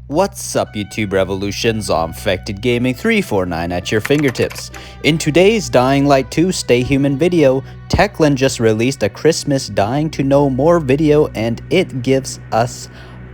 What's up, YouTube Revolution? ZombfectedGaming 349 at your fingertips. In today's Dying Light 2 Stay Human video, Techland just released a Christmas Dying to Know More video, and it gives us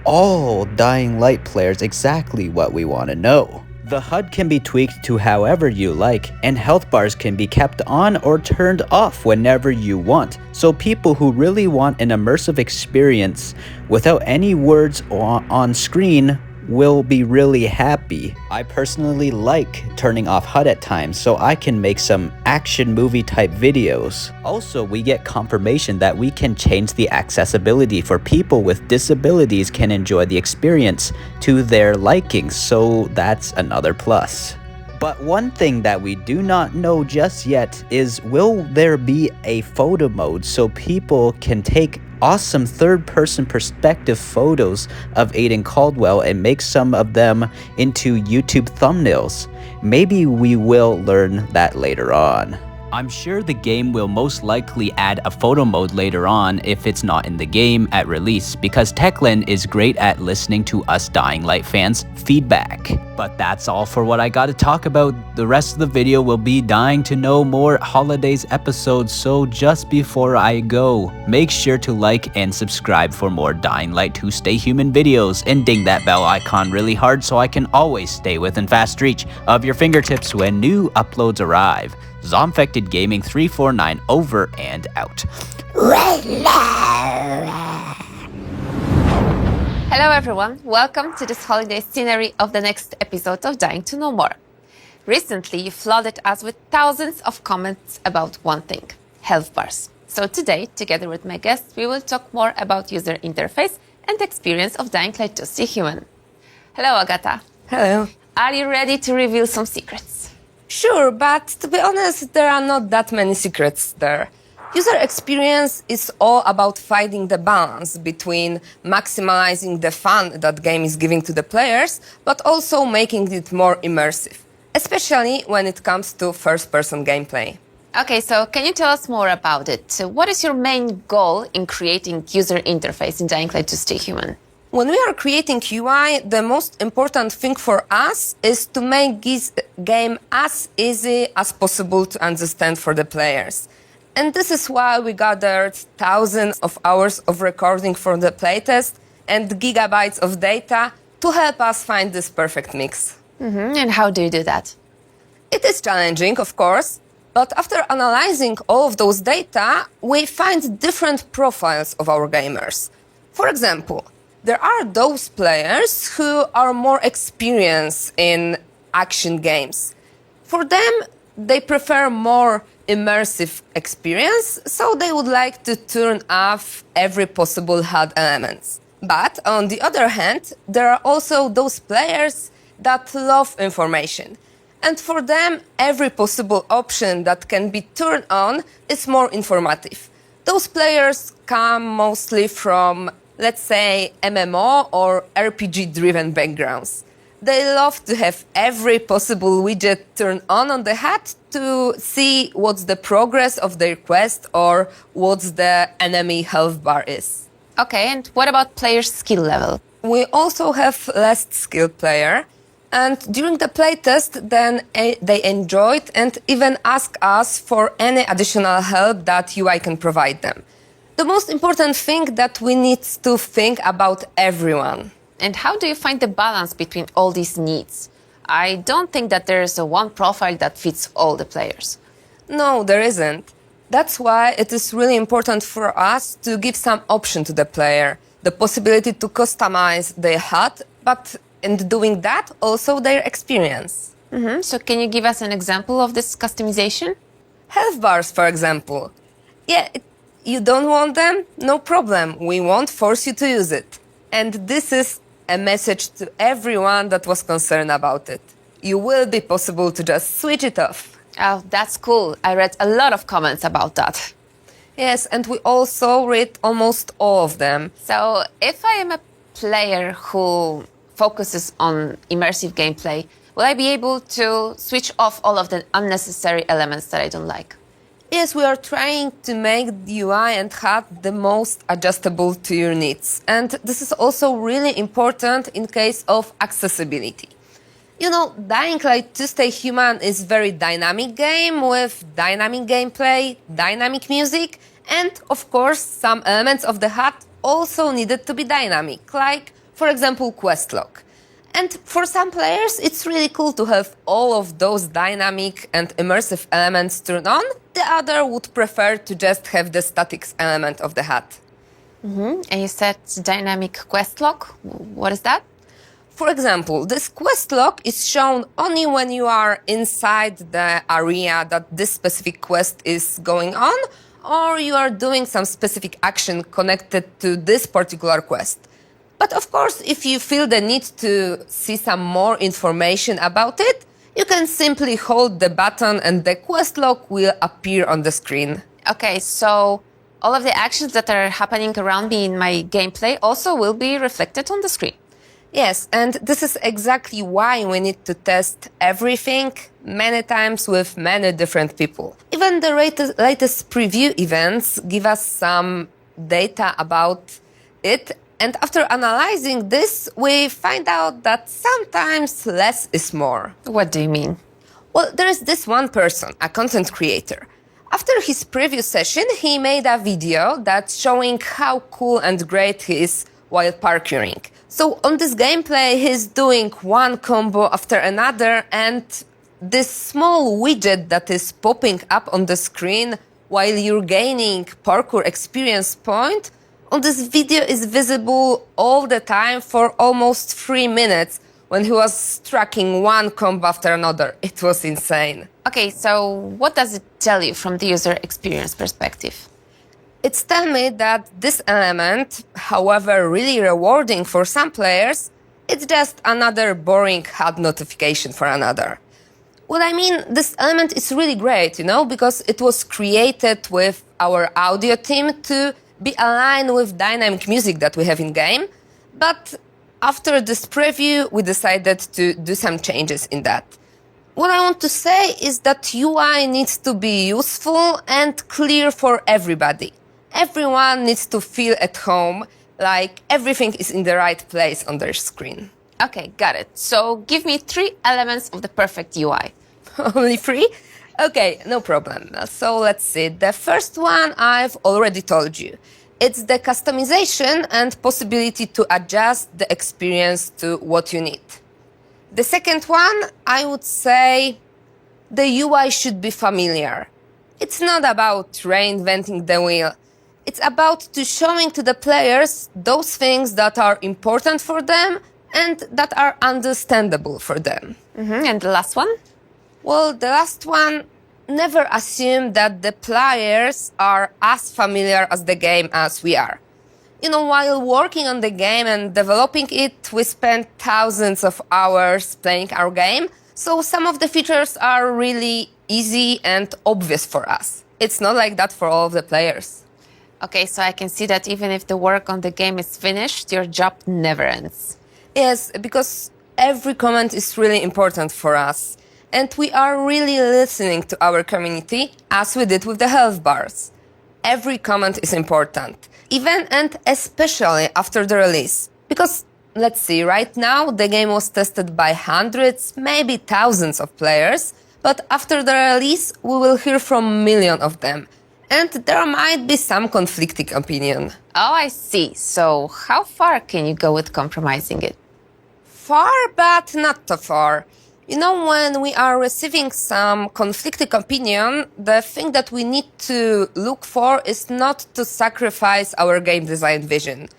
all Dying Light players exactly what we want to know. The HUD can be tweaked to however you like, and health bars can be kept on or turned off whenever you want, so people who really want an immersive experience without any words on screen will be really happy. I personally like turning off HUD at times so I can make some action movie type videos. Also, we get confirmation that we can change the accessibility for people with disabilities can enjoy the experience to their liking, so that's another plus. But one thing that we do not know just yet is, will there be a photo mode so people can take awesome third-person perspective photos of Aiden Caldwell and make some of them into YouTube thumbnails? Maybe we will learn that later on. I'm sure the game will most likely add a photo mode later on if it's not in the game at release, because Techland is great at listening to us Dying Light fans' feedback. But that's all for what I got to talk about. The rest of the video will be Dying to Know More holidays episodes, so just before I go, make sure to like and subscribe for more Dying Light 2 Stay Human videos, and ding that bell icon really hard so I can always stay within fast reach of your fingertips when new uploads arrive. ZombfectedGaming 349 over and out. Hello everyone, welcome to this holiday scenery of the next episode of Dying to Know More. Recently you flooded us with thousands of comments about one thing, health bars. So today, together with my guests, we will talk more about user interface and experience of Dying Light 2 Stay Human. Hello Agata. Hello. Are you ready to reveal some secrets? Sure, but to be honest, there are not that many secrets there. User experience is all about finding the balance between maximizing the fun that game is giving to the players, but also making it more immersive, especially when it comes to first-person gameplay. Okay, so can you tell us more about it? So what is your main goal in creating user interface in Dying Light 2 Stay Human? When we are creating UI, the most important thing for us is to make this game as easy as possible to understand for the players. And this is why we gathered thousands of hours of recording for the playtest and gigabytes of data to help us find this perfect mix. And how do you do that? It is challenging, of course, but after analyzing all of those data, we find different profiles of our gamers. For example, there are those players who are more experienced in action games. For them, they prefer more immersive experience, so they would like to turn off every possible HUD elements. But on the other hand, there are also those players that love information. And for them, every possible option that can be turned on is more informative. Those players come mostly from, let's say, MMO or RPG-driven backgrounds. They love to have every possible widget turned on the HUD to see what's the progress of their quest or what's the enemy health bar is. Okay, and what about player skill level? We also have less skilled player, and during the playtest, then they enjoyed and even asked us for any additional help that UI can provide them. The most important thing that we need to think about everyone. And how do you find the balance between all these needs? I don't think that there is a one profile that fits all the players. No, there isn't. That's why it is really important for us to give some option to the player, the possibility to customize their HUD, but in doing that, also their experience. So can you give us an example of this customization? Health bars, for example. Yeah, you don't want them? No problem. We won't force you to use it. And this is a message to everyone that was concerned about it. You will be possible to just switch it off. Oh, that's cool. I read a lot of comments about that. Yes, and we also read almost all of them. So if I am a player who focuses on immersive gameplay, will I be able to switch off all of the unnecessary elements that I don't like? Yes, we are trying to make the UI and HUD the most adjustable to your needs. And this is also really important in case of accessibility. You know, Dying Light 2 Stay Human is a very dynamic game with dynamic gameplay, dynamic music, and of course some elements of the HUD also needed to be dynamic, like for example quest log. And for some players, it's really cool to have all of those dynamic and immersive elements turned on. The other would prefer to just have the statics element of the HUD. And you said dynamic quest log. What is that? For example, this quest log is shown only when you are inside the area that this specific quest is going on, or you are doing some specific action connected to this particular quest. But of course, if you feel the need to see some more information about it, you can simply hold the button and the quest log will appear on the screen. Okay, so all of the actions that are happening around me in my gameplay also will be reflected on the screen. Yes, and this is exactly why we need to test everything many times with many different people. Even the latest preview events give us some data about it. And after analyzing this, we find out that sometimes less is more. What do you mean? Well, there is this one person, a content creator. After his previous session, he made a video that's showing how cool and great he is while parkouring. So on this gameplay, he's doing one combo after another, and this small widget that is popping up on the screen while you're gaining parkour experience point on this video is visible all the time for almost 3 minutes when he was tracking one combo after another. It was insane. Okay, so what does it tell you from the user experience perspective? It's telling me that this element, however really rewarding for some players, it's just another boring HUD notification for another. What I mean, this element is really great, you know, because it was created with our audio team to be aligned with dynamic music that we have in game. But after this preview, we decided to do some changes in that. What I want to say is that UI needs to be useful and clear for everybody. Everyone needs to feel at home, like everything is in the right place on their screen. Okay, got it. So give me 3 elements of the perfect UI. Only 3? Okay, no problem. So let's see. The first one I've already told you. It's the customization and possibility to adjust the experience to what you need. The second one, I would say the UI should be familiar. It's not about reinventing the wheel. It's about to showing to the players those things that are important for them and that are understandable for them. And the last one? Well, the last one, never assume that the players are as familiar as the game as we are. You know, while working on the game and developing it, we spent thousands of hours playing our game, so some of the features are really easy and obvious for us. It's not like that for all of the players. Okay, so I can see that even if the work on the game is finished, your job never ends. Yes, because every comment is really important for us. And we are really listening to our community, as we did with the health bars. Every comment is important, even and especially after the release. Because, let's see, right now the game was tested by hundreds, maybe thousands of players, but after the release we will hear from millions of them. And there might be some conflicting opinion. Oh, I see. So how far can you go with compromising it? Far, but not too far. You know, when we are receiving some conflicting opinion, the thing that we need to look for is not to sacrifice our game design vision.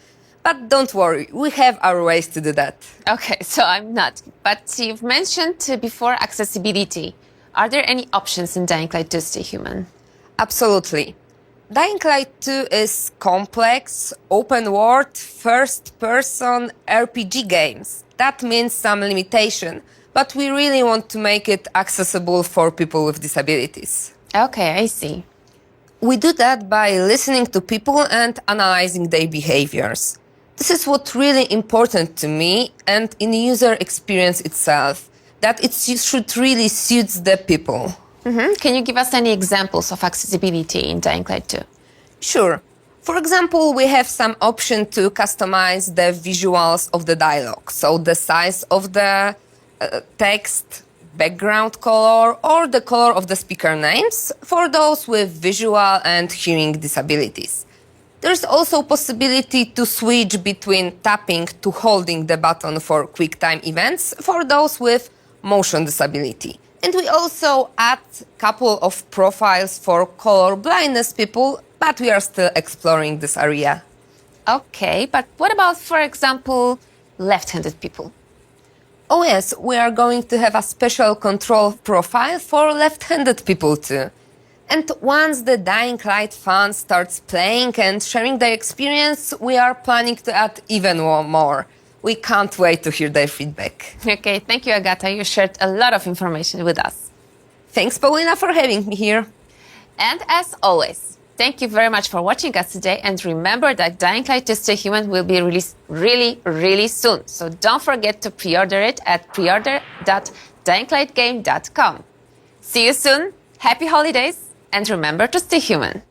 But don't worry, we have our ways to do that. Okay, so I'm not. But you've mentioned before accessibility. Are there any options in Dying Light 2 Stay Human? Absolutely. Dying Light 2 is complex, open-world, first-person RPG games. That means some limitation. But we really want to make it accessible for people with disabilities. Okay, I see. We do that by listening to people and analyzing their behaviors. This is what's really important to me and in user experience itself, that it should really suit the people. Can you give us any examples of accessibility in Dying Light 2? Sure. For example, we have some option to customize the visuals of the dialogue. So the size of the text, background color, or the color of the speaker names for those with visual and hearing disabilities. There's also possibility to switch between tapping to holding the button for quick time events for those with motion disability. And we also add a couple of profiles for color blindness people, but we are still exploring this area. Okay, but what about, for example, left-handed people? Oh yes, we are going to have a special control profile for left-handed people too. And once the Dying Light fans starts playing and sharing their experience, we are planning to add even more. We can't wait to hear their feedback. Okay, thank you, Agata. You shared a lot of information with us. Thanks, Paulina, for having me here. And as always, thank you very much for watching us today. And remember that Dying Light to Stay Human will be released really soon. So don't forget to pre-order it at preorder.dyinglightgame.com. See you soon. Happy holidays. And remember to stay human.